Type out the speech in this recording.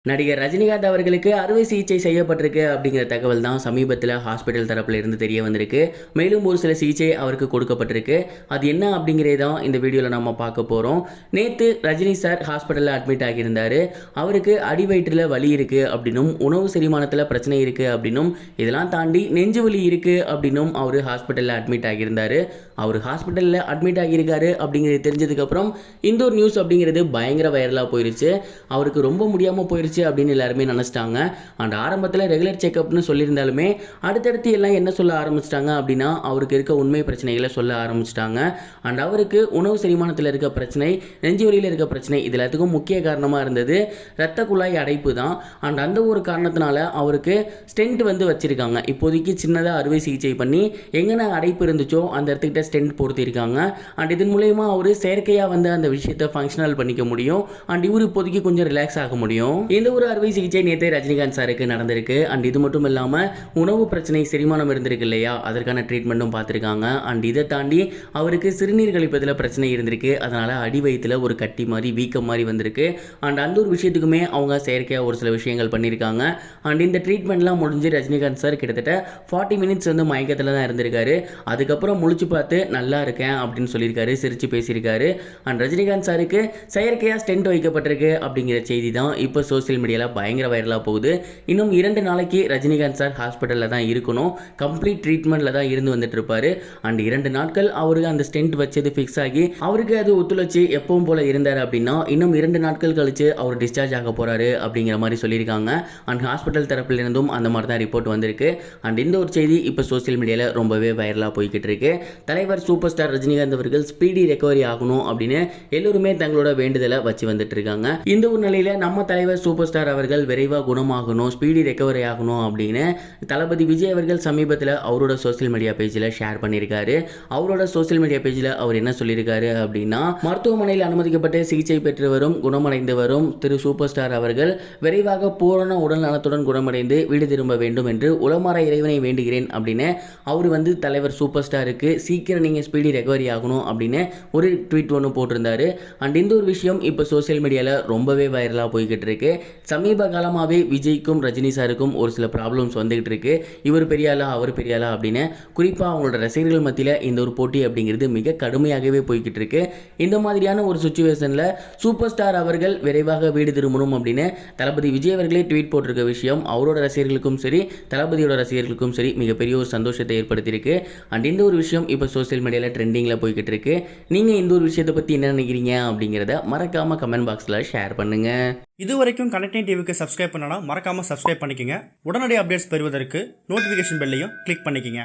நடிகர் ரஜினிகாந்த் அவர்களுக்கு அறுவை சிகிச்சை செய்யப்பட்டிருக்கு அப்படிங்கிற தகவல் தான் சமீபத்தில் ஹாஸ்பிட்டல் தரப்பில் இருந்து தெரிய வந்திருக்கு. மேலும் ஒரு சில சிகிச்சை அவருக்கு கொடுக்கப்பட்டிருக்கு. அது என்ன அப்படிங்கிறத தான் இந்த வீடியோவில் நம்ம பார்க்க போகிறோம். நேற்று ரஜினி சார் ஹாஸ்பிட்டலில் அட்மிட் ஆகியிருந்தார். அவருக்கு அடி வயிற்றில் வலி இருக்குது அப்படின்னும், உணவு செரிமானத்தில் பிரச்சனை இருக்குது அப்படின்னும், இதெல்லாம் தாண்டி நெஞ்சு வலி இருக்குது அப்படின்னும் அவர் ஹாஸ்பிட்டலில் அட்மிட் ஆகியிருந்தார். அவர் ஹாஸ்பிட்டலில் அட்மிட் ஆகியிருக்காரு அப்படிங்கிறது தெரிஞ்சதுக்கப்புறம் இந்த ஒரு நியூஸ் அப்படிங்கிறது பயங்கர வைரலாக போயிருச்சு. அவருக்கு ரொம்ப முடியாமல் போயிருச்சு அப்படின்னு எல்லாருமே நினைச்சிட்டாங்க. அண்ட் ஆரம்பத்தில் ரெகுலர் செக்அப்னு சொல்லியிருந்தாலுமே அடுத்தடுத்து எல்லாம் என்ன சொல்ல ஆரம்பிச்சிட்டாங்க அப்படின்னா, அவருக்கு இருக்க உண்மை பிரச்சனைகளை சொல்ல ஆரம்பிச்சிட்டாங்க. அண்ட் அவருக்கு உணவு செரிமானத்தில் இருக்க பிரச்சனை, நெஞ்சு வலியில் இருக்க பிரச்சனை, இது எல்லாத்துக்கும் முக்கிய காரணமாக இருந்தது இரத்த குழாய் அடைப்பு தான். அண்ட் அந்த ஒரு காரணத்தினால அவருக்கு ஸ்டென்ட் வச்சிருக்காங்க. இப்போதைக்கு சின்னதாக அறுவை சிகிச்சை பண்ணி எங்கன்னா அடைப்பு இருந்துச்சோ அந்த இடத்துக்கிட்ட ஸ்டென்ட் பொருத்திருக்காங்க. அண்ட் இதன் மூலயமா அவர் செயற்கையாக அந்த விஷயத்தை ஃபங்க்ஷனல் பண்ணிக்க முடியும். அண்ட் இவர் இப்போதைக்கு கொஞ்சம் ரிலாக்ஸ் ஆக முடியும். இந்த ஒரு அறுவை சிகிச்சை நேற்று ரஜினிகாந்த் சாருக்கு நடந்திருக்கு. அண்ட் இது மட்டும் இல்லாமல் உணவு பிரச்சனை, செரிமானம் இருந்திருக்கு இல்லையா, அதற்கான ட்ரீட்மெண்ட்டும் பார்த்துருக்காங்க. அண்ட் இதை தாண்டி அவருக்கு சிறுநீர் கழிப்பதில் பிரச்சனை இருந்திருக்கு. அதனால் அடி வயிற்றில் ஒரு கட்டி மாதிரி, வீக்கம் மாதிரி வந்திருக்கு. அண்ட் அந்த ஒரு விஷயத்துக்குமே அவங்க செயற்கையாக ஒரு சில விஷயங்கள் பண்ணியிருக்காங்க. அண்ட் இந்த ட்ரீட்மெண்ட்லாம் முடிஞ்சு ரஜினிகாந்த் சார் கிட்டத்தட்ட 40 மினிட்ஸ் மயக்கத்தில் தான் இருந்திருக்காரு. அதுக்கப்புறம் முழிச்சு பார்த்து நல்லா இருக்கேன் அப்படின்னு சொல்லியிருக்காரு, சிரித்து பேசியிருக்காரு. அண்ட் ரஜினிகாந்த் சாருக்கு செயற்கையாக ஸ்டென்ட் வைக்கப்பட்டிருக்கு அப்படிங்கிற செய்தி தான் இப்போ சோசியல் மீடியாவில் பயங்கர வைரலாக போகுது. இன்னும் 2 நாளைக்கு ரஜினிகாந்த் சார் ஹாஸ்பிட்டலில் தான் இருக்கணும். கம்ப்ளீட் ட்ரீட்மெண்ட்டில் தான் இருந்து வந்துட்டு இருப்பாரு. அண்ட் 2 நாட்கள் அவருக்கு அந்த ஸ்டென்ட் வச்சது ஃபிக்ஸ் ஆகி அவருக்கு அது ஒத்துழைச்சி எப்பவும் போல இருந்தார் அப்படின்னா, இன்னும் 2 நாட்கள் கழிச்சு அவர் டிஸ்சார்ஜ் ஆக போறாரு அப்படிங்கிற மாதிரி சொல்லியிருக்காங்க. அண்ட் ஹாஸ்பிட்டல் தரப்பில் இருந்தும் அந்த மாதிரி தான் ரிப்போர்ட் வந்திருக்கு. அண்ட் இந்த ஒரு செய்தி இப்போ சோசியல் மீடியாவில் ரொம்பவே வைரலாக போய்கிட்டு இருக்கு. தலைவர் சூப்பர் ஸ்டார் ரஜினிகாந்த் அவர்கள் ஸ்பீடி ரெக்கவரி ஆகணும் அப்படின்னு எல்லோருமே தங்களோட வேண்டுதலை வச்சு வந்துட்டு இருக்காங்க. இந்த ஒரு நிலையில நம்ம தலைவர் சூப்பர் ஸ்டார் அவர்கள் விரைவாக குணமாகணும், ஸ்பீடி ரெக்கவரி ஆகணும் அப்படின்னு தளபதி விஜய் அவர்கள் சமீபத்தில் அவரோட சோசியல் மீடியா பேஜில் ஷேர் பண்ணியிருக்காரு. அவரோட சோசியல் மீடியா பேஜில் அவர் என்ன சொல்லியிருக்காரு அப்படின்னா, மருத்துவமனையில் அனுமதிக்கப்பட்டு சிகிச்சை பெற்று வரும், குணமடைந்து வரும் திரு சூப்பர் ஸ்டார் அவர்கள் விரைவாக பூரண உடல் நலத்துடன் குணமடைந்து வீடு திரும்ப வேண்டும் என்று உளமாற இறைவனை வேண்டுகிறேன் அப்படின்னு அவர் தலைவர் சூப்பர் ஸ்டாருக்கு சீக்கிரம் நீங்கள் ஸ்பீடி ரெக்கவரி ஆகணும் அப்படின்னு ஒரு ட்வீட் ஒன்று போட்டிருந்தாரு. அண்ட் இந்த ஒரு விஷயம் இப்போ சோசியல் மீடியாவில் ரொம்பவே வைரலாக போய்கிட்டு இருக்கு. சமீப காலமாகவே விஜய்க்கும் ரஜினி சாருக்கும் ஒரு சில ப்ராப்ளம்ஸ் வந்துகிட்டு இருக்கு. இவர் பெரியாளா, அவர் பெரியாளா அப்படின்னு குறிப்பாக அவங்களோட ரசிகர்கள் மத்தியில் இந்த ஒரு போட்டி அப்படிங்கிறது மிக கடுமையாகவே போய்கிட்டு இருக்கு. இந்த மாதிரியான ஒரு சுச்சுவேஷனில் சூப்பர் ஸ்டார் அவர்கள் விரைவாக வீடு திரும்பணும் அப்படின்னு தளபதி விஜய் அவர்களே ட்வீட் போட்டிருக்க விஷயம் அவரோட ரசிகர்களுக்கும் சரி, தளபதியோட ரசிகர்களுக்கும் சரி மிகப்பெரிய ஒரு சந்தோஷத்தை ஏற்படுத்தியிருக்கு. அண்ட் இந்த ஒரு விஷயம் இப்போ சோசியல் மீடியாவில் ட்ரெண்டிங்கில் போய்கிட்டு இருக்கு. நீங்கள் இந்த ஒரு விஷயத்தை பற்றி என்ன நினைக்கிறீங்க அப்படிங்கிறத மறக்காமல் கமெண்ட் பாக்ஸில் ஷேர் பண்ணுங்கள். இது வரைக்கும் கனெக்டிங் டிவிக்கு சப்ஸ்கிரைப் பண்ணனா மறக்காமல் சப்ஸ்கிரைப் பண்ணிக்கங்க. உடனடி அப்டேட்ஸ் பெறுவதற்கு நோட்டிஃபிகேஷன் பெல்லையும் கிளிக் பண்ணிக்கங்க.